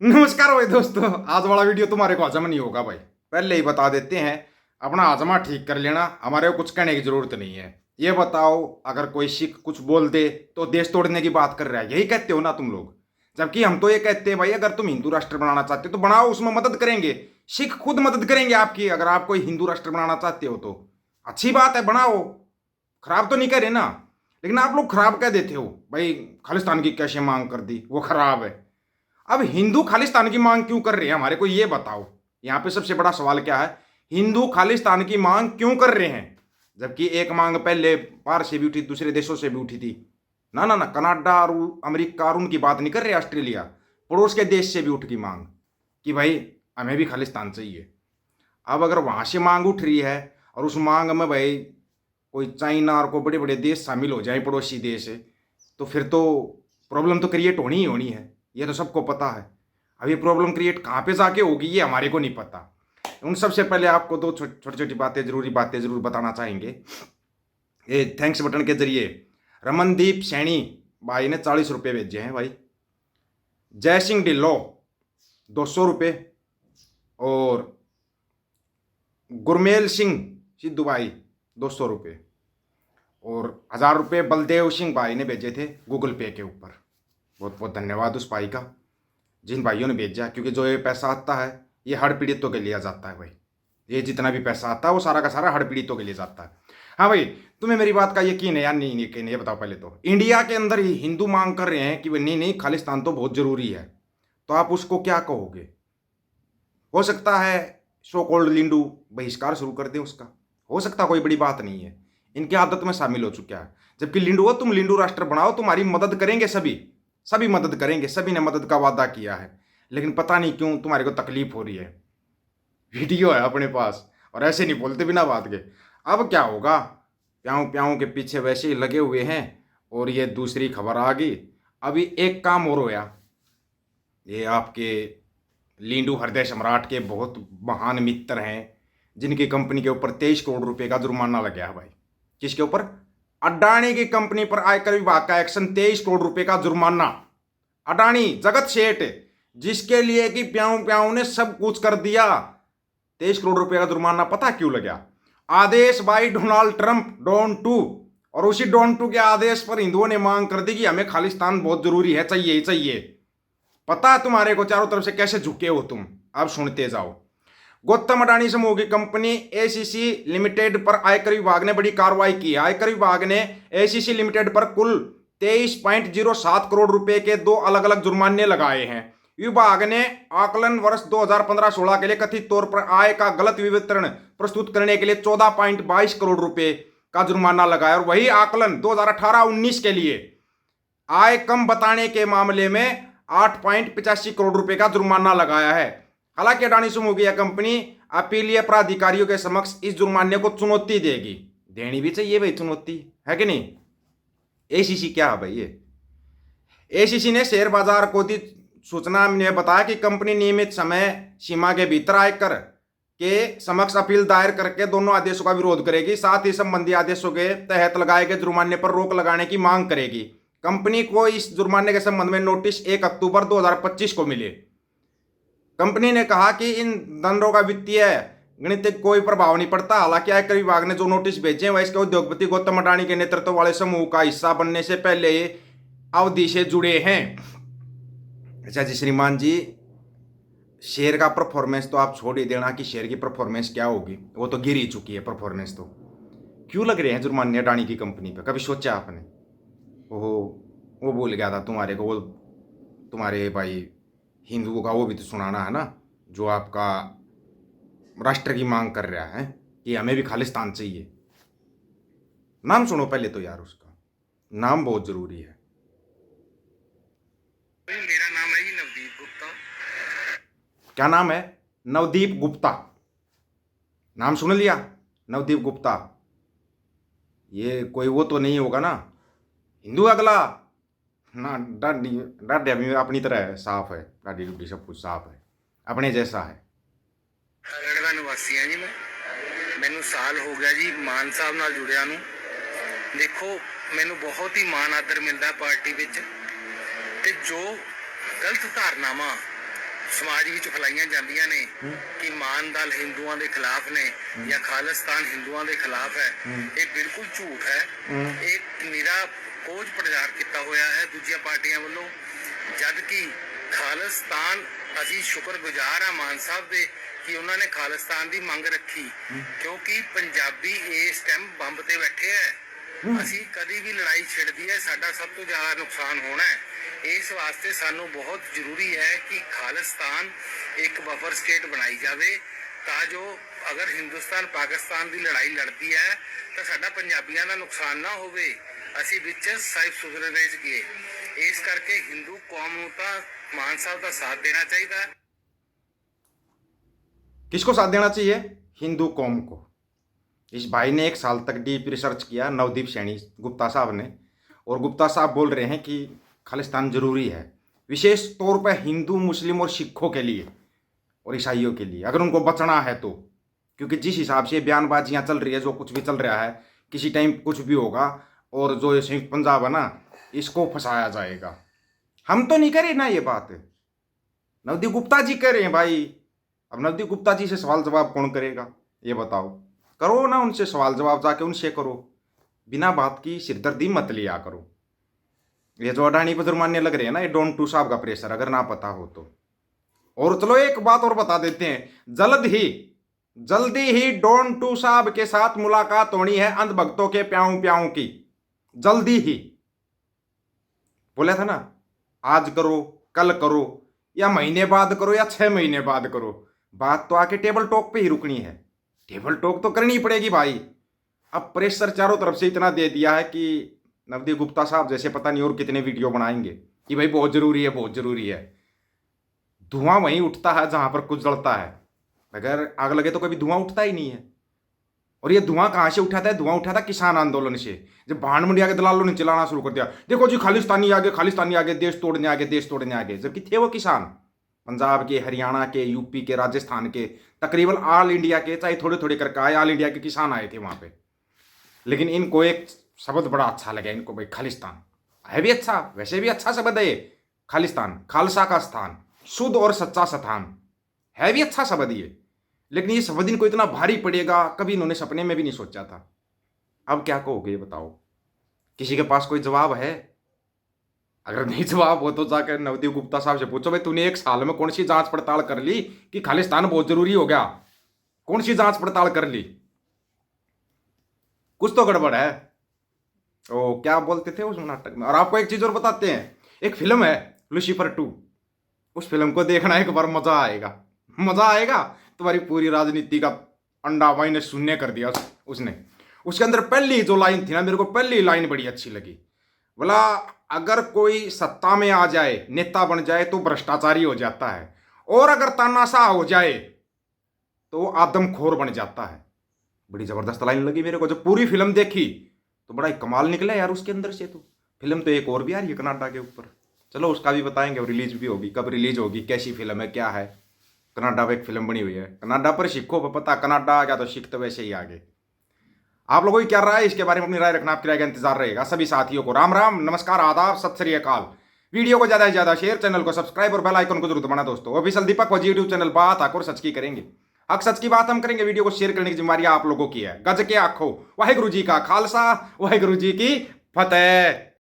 नमस्कार भाई दोस्तों, आज वाला वीडियो तुम्हारे को हजम नहीं होगा भाई। पहले ही बता देते हैं, अपना हजमा ठीक कर लेना, हमारे को कुछ कहने की जरूरत नहीं है। ये बताओ, अगर कोई सिख कुछ बोल दे तो देश तोड़ने की बात कर रहा है, यही कहते हो ना तुम लोग। जबकि हम तो ये कहते हैं भाई, अगर तुम हिंदू राष्ट्र बनाना चाहते हो तो बनाओ, उसमें मदद करेंगे। सिख खुद मदद करेंगे आपकी, अगर आप कोई हिंदू राष्ट्र बनाना चाहते हो तो अच्छी बात है, बनाओ। खराब तो नहीं करे ना। लेकिन आप लोग खराब कह देते हो भाई, खालिस्तान की कैसे मांग कर दी, वो खराब है। अब हिंदू खालिस्तान की मांग क्यों कर रहे हैं, हमारे को ये बताओ। यहां पे सबसे बड़ा सवाल क्या है, हिंदू खालिस्तान की मांग क्यों कर रहे हैं? जबकि एक मांग पहले बाहर से भी उठी, दूसरे देशों से भी उठी थी। ना ना ना, कनाडा और अमेरिका और उनकी बात नहीं कर रहे, ऑस्ट्रेलिया पड़ोस के देश से भी उठ की मांग कि भाई हमें भी खालिस्तान चाहिए। अब अगर वहां से मांग उठ रही है और उस मांग में भाई कोई चाइना और कोई बड़े बड़े देश शामिल हो जाए, पड़ोसी देश, तो फिर तो प्रॉब्लम तो क्रिएट होनी ही होनी है। ये तो सबको पता है। अब ये प्रॉब्लम क्रिएट कहाँ पे जाके होगी ये हमारे को नहीं पता। उन सबसे पहले आपको दो छोटी छोटी बातें, जरूरी बातें जरूर बताना चाहेंगे। ये थैंक्स बटन के जरिए रमनदीप सैनी भाई ने 40 रुपये भेजे हैं भाई। जय सिंह ढिल्लो 200 रुपये, और गुरमेल सिंह सिद्धू भाई 200 रुपये, और 1000 रुपये बलदेव सिंह भाई ने भेजे थे गूगल पे के ऊपर। बहुत बहुत धन्यवाद उस भाई का, जिन भाइयों ने भेजा। क्योंकि जो ये पैसा आता है ये हड़ पीड़ितों के लिए जाता है भाई। ये जितना भी पैसा आता है वो सारा का सारा हड़ पीड़ितों के लिए जाता है। हाँ भाई, तुम्हें मेरी बात का यकीन है या नहीं यकीन है, ये बताओ। पहले तो इंडिया के अंदर ही हिंदू मांग कर रहे हैं कि नहीं नहीं, खालिस्तान तो बहुत जरूरी है, तो आप उसको क्या कहोगे? हो सकता है सो कॉल्ड लिंडू बहिष्कार शुरू कर दे उसका, हो सकता, कोई बड़ी बात नहीं है, इनकी आदत में शामिल हो चुका है। जबकि लिंडू हो, तुम लिंडू राष्ट्र बनाओ, तुम्हारी मदद करेंगे सभी, सभी मदद करेंगे, सभी ने मदद का वादा किया है। लेकिन पता नहीं क्यों तुम्हारे को तकलीफ हो रही है। वीडियो है अपने पास और ऐसे नहीं बोलते बिना बात के। अब क्या होगा, प्याऊ प्याऊ के पीछे वैसे ही लगे हुए हैं। और ये दूसरी खबर आ गई, अभी एक काम और होया। ये आपके लींडू हृदय सम्राट के बहुत महान मित्र हैं, जिनकी कंपनी के ऊपर 23 करोड़ रुपए का जुर्माना लग गया है भाई। किसके ऊपर? अडानी की कंपनी पर आयकर विभाग का एक्शन, 23 करोड़ रुपए का जुर्माना। अडानी जगत सेठ, जिसके लिए कि प्याऊ प्याऊ ने सब कुछ कर दिया। 23 करोड़ रुपए का जुर्माना पता क्यों लगा? आदेश by Donald Trump, Don two. और उसी डॉन टू के आदेश पर हिंदुओं ने मांग कर दी कि हमें खालिस्तान बहुत जरूरी है, चाहिए ही चाहिए। पता है तुम्हारे को चारों तरफ से कैसे झुके हो तुम? अब सुनते जाओ। गौतम अडानी समूह की कंपनी एसीसी लिमिटेड पर आयकर विभाग ने बड़ी कार्रवाई की है। आयकर विभाग ने एसीसी लिमिटेड पर कुल 23.07 करोड़ रुपए के दो अलग अलग जुर्माने लगाए हैं। विभाग ने आकलन वर्ष 2015-16 के लिए कथित तौर पर आय का गलत विवरण प्रस्तुत करने के लिए 14.22 करोड़ रुपए का जुर्माना लगाया, और वही आकलन 2018-19 के लिए आय कम बताने के मामले में 8.85 करोड़ रुपए का जुर्माना लगाया है। हालांकि अडानी समूह की यह कंपनी अपीलीय प्राधिकारियों के समक्ष इस जुर्माने को चुनौती देगी। देनी भी चाहिए भाई चुनौती, है कि नहीं? एसीसी क्या है भाई? ये एसीसी ने शेयर बाजार को दी सूचना में बताया कि कंपनी नियमित समय सीमा के भीतर आयकर के समक्ष अपील दायर करके दोनों आदेशों का विरोध करेगी। साथ ही संबंधी आदेशों के तहत लगाए गए जुर्माने पर रोक लगाने की मांग करेगी। कंपनी को इस जुर्माने के संबंध में नोटिस 1 अक्टूबर 2025 को मिले। कंपनी ने कहा कि इन दंडों का वित्तीय गणित कोई प्रभाव नहीं पड़ता। हालांकि आयकर विभाग ने जो नोटिस भेजे हैं वह इसके उद्योगपति गौतम अडानी के नेतृत्व वाले समूह का हिस्सा बनने से पहले अवधि से जुड़े हैं। अच्छा जी श्रीमान जी, शेयर का परफॉर्मेंस तो आप छोड़ ही देना कि शेयर की परफॉर्मेंस क्या होगी, वो तो गिर ही चुकी है परफॉर्मेंस। तो क्यों लग रहे हैं जुर्माने अडानी की कंपनी पे? कभी सोचा आपने? वो भूल गया था तुम्हारे को, वो तुम्हारे भाई हिंदुओं का वो भी तो सुनाना है ना, जो आपका राष्ट्र की मांग कर रहा है कि हमें भी खालिस्तान चाहिए। नाम सुनो पहले तो यार, उसका नाम बहुत जरूरी है। मेरा नाम है जी नवदीप गुप्ता। क्या नाम है? नवदीप गुप्ता। नाम सुन लिया, नवदीप गुप्ता। ये कोई वो तो नहीं होगा ना हिंदू अगला? ना डाडी, डाडी भी अपनी तरह है, साफ है, डाडी डूडी सब कुछ साफ है, अपने जैसा है। ਖਰੜ ਦਾ ਨਿਵਾਸੀ ਹਾਂ ਜੀ ਮੈਨੂੰ ਸਾਲ ਹੋ ਗਿਆ ਜੀ ਮਾਨ ਸਾਹਿਬ ਨਾਲ ਜੁੜਿਆ ਨੂੰ। ਦੇਖੋ ਮੈਨੂੰ ਬਹੁਤ ਹੀ ਮਾਣ ਆਦਰ ਮਿਲਦਾ ਪਾਰਟੀ ਵਿੱਚ, ਤੇ ਜੋ ਗਲਤ ਧਾਰਨਾਵਾਂ ਸਮਾਜ ਵਿੱਚ ਫੈਲਾਈਆਂ ਜਾਂਦੀਆਂ ਨੇ ਕਿ ਮਾਨ ਦਲ ਹਿੰਦੂਆਂ ਦੇ ਖਿਲਾਫ ਨੇ ਜਾਂ ਖਾਲਿਸਤਾਨ ਹਿੰਦੂਆਂ ਦੇ ਖਿਲਾਫ ਹੈ, ਇਹ ਬਿਲਕੁਲ ਝੂਠ ਹੈ। ਇਹ ਨਿਰਾ ਕੋਝ ਪ੍ਰਚਾਰ ਕੀਤਾ ਹੋਇਆ ਹੈ ਦੂਜੀਆਂ ਪਾਰਟੀਆਂ ਵੱਲੋਂ, ਜਦ ਕਿ ਖਾਲਿਸਤਾਨ ਅਸੀਂ ਸ਼ੁਕਰਗੁਜ਼ਾਰ ਹਾਂ ਮਾਨ ਸਾਹਿਬ ਦੇ ਕਿ ਉਹਨਾਂ ਨੇ ਖਾਲਿਸਤਾਨ ਦੀ ਮੰਗ ਰੱਖੀ, ਕਿਉਂਕਿ ਪੰਜਾਬੀ ਇਸ ਟਾਈਮ ਬੰਬ ਤੇ ਬੈਠੇ ਹੈ। ਅਸੀਂ ਕਦੀ ਵੀ ਲੜਾਈ ਛਿੜਦੀ ਹੈ ਸਾਡਾ ਸਭ ਤੋਂ ਜ਼ਿਆਦਾ ਨੁਕਸਾਨ ਹੋਣਾ ਹੈ। ਇਸ ਵਾਸਤੇ ਸਾਨੂੰ ਬਹੁਤ ਜ਼ਰੂਰੀ ਹੈ ਕਿ ਖਾਲਿਸਤਾਨ ਇੱਕ ਬਫਰ ਸਟੇਟ ਬਣਾਈ ਜਾਵੇ, ਤਾਂ ਜੋ ਅਗਰ ਹਿੰਦੁਸਤਾਨ ਪਾਕਿਸਤਾਨ ਦੀ ਲੜਾਈ ਲੜਦੀ ਹੈ ਤਾਂ ਸਾਡਾ ਪੰਜਾਬੀਆਂ ਦਾ ਨੁਕਸਾਨ ਨਾ ਹੋਵੇ, ਅਸੀਂ ਵਿੱਚ ਸਾਈਫ ਸੁਥਰੇ ਰਹਿ ਸਕੀਏ। ਇਸ ਕਰਕੇ ਹਿੰਦੂ ਕੌਮ ਨੂੰ ਤਾਂ ਮਾਨ ਸਾਹਿਬ ਦਾ ਸਾਥ देना चाहिए। किसको साथ देना चाहिए? हिंदू कौम को। इस भाई ने 1 साल तक डीप रिसर्च किया, नवदीप सैनी गुप्ता साहब ने, और गुप्ता साहब बोल रहे हैं कि खालिस्तान जरूरी है, विशेष तौर पर हिंदू, मुस्लिम और सिखों के लिए और ईसाइयों के लिए, अगर उनको बचना है तो। क्योंकि जिस हिसाब से बयानबाजियाँ चल रही है, जो कुछ भी चल रहा है, किसी टाइम कुछ भी होगा, और जो ये संयुक्त पंजाब है ना, इसको फंसाया जाएगा। हम तो नहीं करें ना ये बात, नवदीप गुप्ता जी कह रहे हैं भाई। अब नवदीप गुप्ता जी से सवाल जवाब कौन करेगा ये बताओ? करो ना उनसे सवाल जवाब, जाके उनसे करो, बिना बात की सिरदर्दी मत लिया करो। ये जो अडानी पर जुर्माने लग रहे हैं ना, ये डॉन टू साहब का प्रेशर, अगर ना पता हो तो। और चलो एक बात और बता देते हैं, जल्दी ही डॉन टू साहब के साथ मुलाकात होनी है अंधभक्तों के प्याऊ प्याऊ की, जल्दी ही। बोला था ना, आज करो, कल करो, या महीने बाद करो, या 6 महीने बाद करो, बात तो आके टेबल टॉक पे ही रुकनी है। टेबल टॉक तो करनी ही पड़ेगी भाई। अब प्रेशर चारों तरफ से इतना दे दिया है कि नवदीप गुप्ता साहब जैसे पता नहीं और कितने वीडियो बनाएंगे कि भाई बहुत जरूरी है, बहुत जरूरी है। धुआं वहीं उठता है जहां पर कुछ जलता है, अगर आग लगे तो कभी धुआं उठता ही नहीं है। और ये धुआं कहाँ से उठा था? धुआं उठा था किसान आंदोलन से, जब भांड मंडिया के दलालों ने चलाना शुरू कर दिया, देखो जी खालिस्तानी आगे, खालिस्तानी आगे, देश तोड़ने आगे, देश तोड़ने आगे। जबकि थे वो किसान पंजाब के, हरियाणा के, यूपी के, राजस्थान के, तकरीबन ऑल इंडिया के, चाहे थोड़े थोड़े करके आए, ऑल इंडिया के किसान आए थे वहां पे। लेकिन इनको एक शब्द बड़ा अच्छा लगा इनको, भाई खालिस्तान है भी अच्छा, वैसे भी अच्छा शब्द है खालिस्तान, खालसा का स्थान, शुद्ध और सच्चा स्थान, है भी अच्छा शब्द ये। लेकिन ये शब्द इनको इतना भारी पड़ेगा, कभी इन्होंने सपने में भी नहीं सोचा था। अब क्या कहोगे ये बताओ? किसी के पास कोई जवाब है? अगर नहीं जवाब हो तो जाकर नवदीप गुप्ता साहब से पूछो, भाई तूने 1 साल में कौन सी जांच पड़ताल कर ली कि खालिस्तान बहुत जरूरी हो गया? कौन सी जांच पड़ताल कर ली? कुछ तो गड़बड़ है। ओ क्या बोलते थे उस नाटक में। और आपको एक चीज और बताते हैं, एक फिल्म है लूसीफर 2, उस फिल्म को देखना एक बार, मजा आएगा, मजा आएगा। तुम्हारी पूरी राजनीति का अंडा माई ने शून्य कर दिया उसने। उसके अंदर पहली जो लाइन थी ना, मेरे को पहली लाइन बड़ी अच्छी लगी। बोला अगर कोई सत्ता में आ जाए, नेता बन जाए तो भ्रष्टाचारी हो जाता है, और अगर तानाशाह हो जाए तो आदमखोर बन जाता है। बड़ी जबरदस्त लाइन लगी मेरे को। जब पूरी फिल्म देखी तो बड़ा ही कमाल निकला यार उसके अंदर से। तो फिल्म तो एक और भी आ रही है कनाडा के ऊपर, चलो उसका भी बताएंगे, रिलीज भी होगी, कब रिलीज होगी, कैसी फिल्म है, क्या है। कनाडा पर एक फिल्म बनी हुई है, कनाडा पर सिखों पर पता, कनाडा आ गया तो सिख तो वैसे ही आगे। आप लोगों की क्या राय है इसके बारे में? अपनी राय रखना, आपकी राय का इंतजार रहेगा। सभी साथियों को राम राम, नमस्कार, आदाब, सत श्री अकाल। वीडियो को ज्यादा से ज्यादा शेयर, चैनल को सब्सक्राइब और बेल आइकन को जरूर दबाना दोस्तों। ऑफिशियल दीपक वजी यूट्यूब चैनल बात आकर सच की करेंगे, हक सच की बात हम करेंगे। वीडियो को शेयर करने की जिम्मेदारी आप लोगों की है। गज के आखो, वाहिगुरु जी का खालसा, वाहिगुरु जी की फतेह।